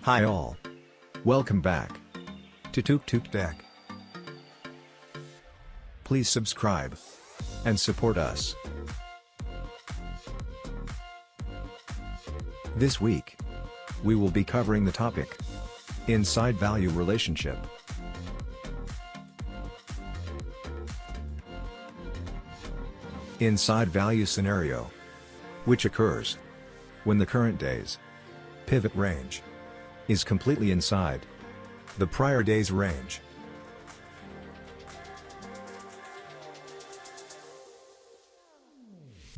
Hi all. Welcome back to Tuk Tuk Tech. Please subscribe and support us. This week, we will be covering the topic Inside Value Relationship. Inside value scenario, which occurs when the current day's pivot range is completely inside the prior day's range.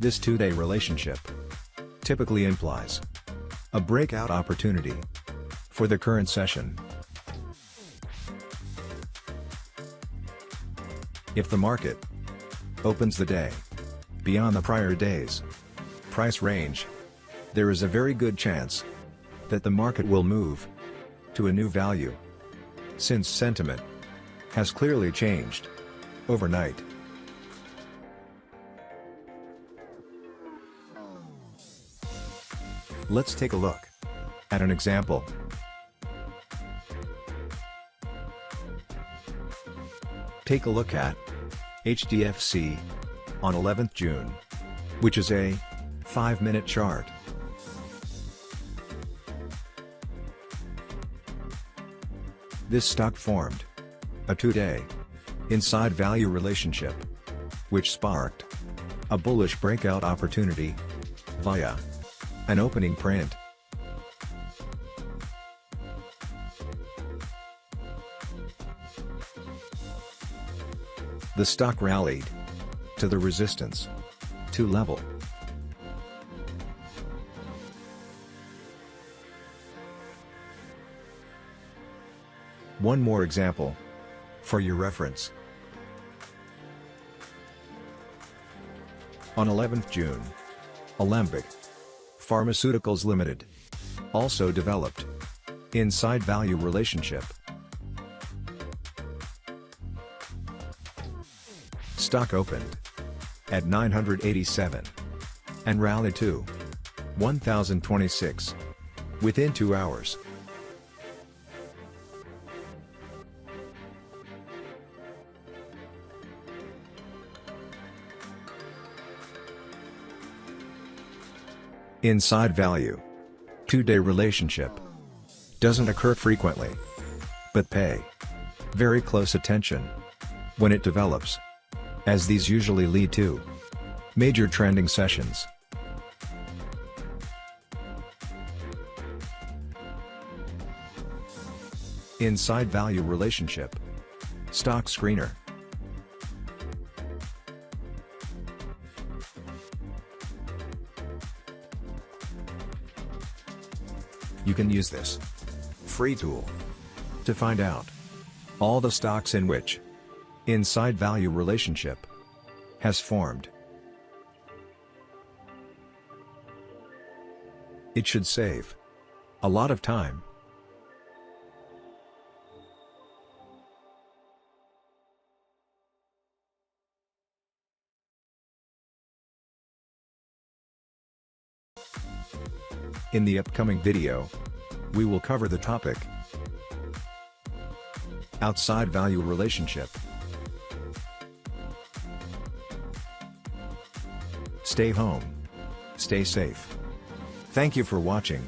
This two-day relationship typically implies a breakout opportunity for the current session. If the market opens the day beyond the prior day's price range, there is a very good chance that the market will move to a new value, since sentiment has clearly changed overnight. Let's take a look at an example. Take a look at HDFC on 11th June, which is a 5-minute chart. This stock formed a two-day inside value relationship, which sparked a bullish breakout opportunity via an opening print. The stock rallied to the resistance 2 level. One more example for your reference. On 11th June, Alembic Pharmaceuticals Limited also developed inside value relationship. Stock opened at 987 and rallied to 1026 within 2 hours. Inside value two-day relationship doesn't occur frequently, but pay very close attention when it develops, as these usually lead to major trending sessions. Inside value relationship stock screener. You can use this free tool to find out all the stocks in which inside value relationship has formed. It should save a lot of time. In the upcoming video, we will cover the topic outside value relationship. Stay home, stay safe. Thank you for watching.